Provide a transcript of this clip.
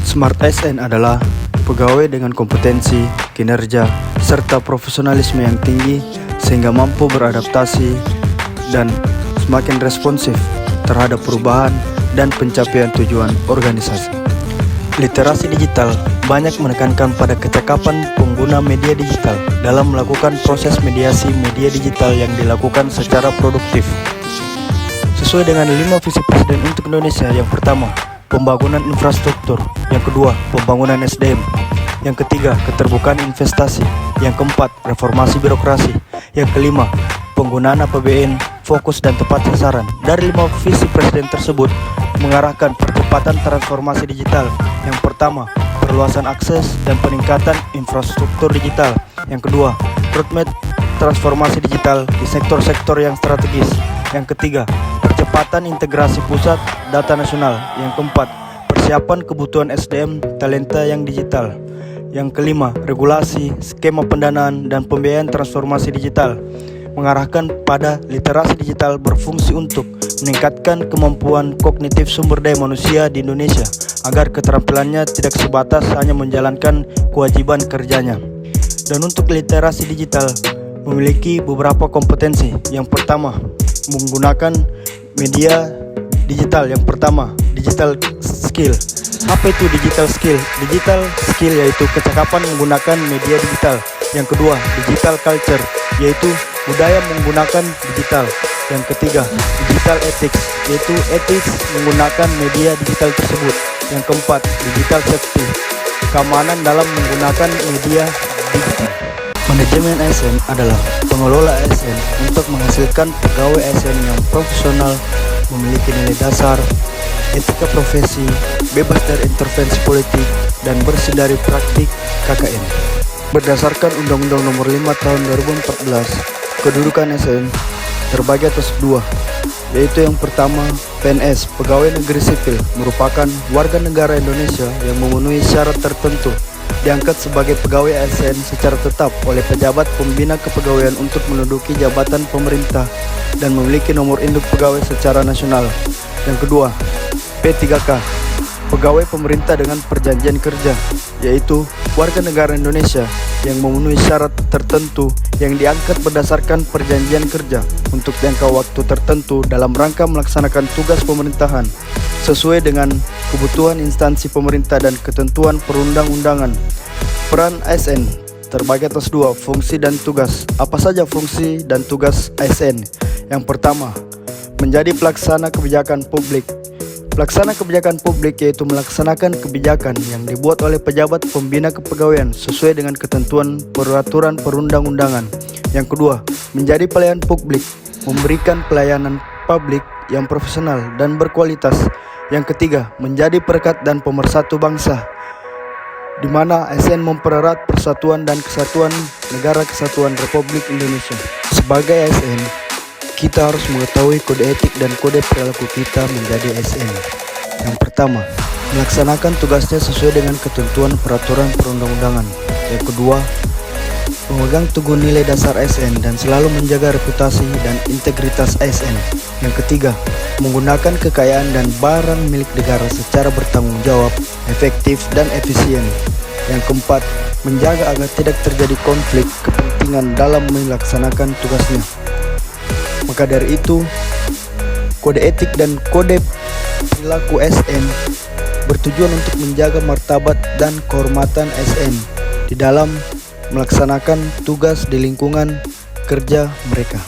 Smart ASN adalah pegawai dengan kompetensi, kinerja, serta profesionalisme yang tinggi sehingga mampu beradaptasi dan semakin responsif terhadap perubahan dan pencapaian tujuan organisasi. Literasi digital banyak menekankan pada kecakapan pengguna media digital dalam melakukan proses mediasi media digital yang dilakukan secara produktif. Sesuai dengan 5 visi Presiden untuk Indonesia, yang pertama, pembangunan infrastruktur, yang kedua, pembangunan SDM, yang ketiga, keterbukaan investasi, yang keempat, reformasi birokrasi, yang kelima, penggunaan APBN fokus dan tepat sasaran. Dari 5 visi Presiden tersebut mengarahkan percepatan transformasi digital. Yang pertama, perluasan akses dan peningkatan infrastruktur digital. Yang kedua, roadmap transformasi digital di sektor-sektor yang strategis. Yang ketiga, percepatan integrasi pusat data nasional. Yang keempat, persiapan kebutuhan SDM talenta yang digital. Yang kelima, regulasi, skema pendanaan dan pembiayaan transformasi digital, mengarahkan pada literasi digital berfungsi untuk meningkatkan kemampuan kognitif sumber daya manusia di Indonesia agar keterampilannya tidak sebatas hanya menjalankan kewajiban kerjanya. Dan untuk literasi digital memiliki beberapa kompetensi. Yang pertama, menggunakan media digital. Yang pertama, digital skill. Apa itu digital skill? Digital skill yaitu kecakapan menggunakan media digital. Yang kedua, digital culture, yaitu budaya menggunakan digital. Yang ketiga, digital ethics, yaitu ethics menggunakan media digital tersebut. Yang keempat, digital safety, keamanan dalam menggunakan media digital. Manajemen ASN adalah pengelola ASN untuk menghasilkan pegawai ASN yang profesional, memiliki nilai dasar, etika profesi, bebas dari intervensi politik, dan bersih dari praktik KKN. Berdasarkan Undang-Undang Nomor 5 Tahun 2014, kedudukan ASN terbagi atas 2, yaitu yang pertama, PNS, pegawai negeri sipil, merupakan warga negara Indonesia yang memenuhi syarat tertentu, diangkat sebagai pegawai ASN secara tetap oleh pejabat pembina kepegawaian untuk menduduki jabatan pemerintah dan memiliki nomor induk pegawai secara nasional. Yang kedua, P3K, pegawai pemerintah dengan perjanjian kerja, yaitu warga negara Indonesia yang memenuhi syarat tertentu yang diangkat berdasarkan perjanjian kerja untuk jangka waktu tertentu dalam rangka melaksanakan tugas pemerintahan sesuai dengan kebutuhan instansi pemerintah dan ketentuan perundang-undangan. Peran ASN terbagi atas 2, fungsi dan tugas. Apa saja fungsi dan tugas ASN? Yang pertama, menjadi pelaksana kebijakan publik. Pelaksana kebijakan publik yaitu melaksanakan kebijakan yang dibuat oleh pejabat pembina kepegawaian sesuai dengan ketentuan peraturan perundang-undangan. Yang kedua, menjadi pelayan publik, memberikan pelayanan publik yang profesional dan berkualitas. Yang ketiga, menjadi perekat dan pemersatu bangsa, di mana ASN mempererat persatuan dan kesatuan Negara Kesatuan Republik Indonesia. Sebagai ASN, kita harus mengetahui kode etik dan kode perilaku kita menjadi ASN. Yang pertama, melaksanakan tugasnya sesuai dengan ketentuan peraturan perundang-undangan. Yang kedua, memegang teguh nilai dasar ASN dan selalu menjaga reputasi dan integritas ASN. Yang ketiga, menggunakan kekayaan dan barang milik negara secara bertanggung jawab, efektif, dan efisien. Yang keempat, menjaga agar tidak terjadi konflik kepentingan dalam melaksanakan tugasnya. Maka dari itu, kode etik dan kode perilaku ASN bertujuan untuk menjaga martabat dan kehormatan ASN di dalam melaksanakan tugas di lingkungan kerja mereka.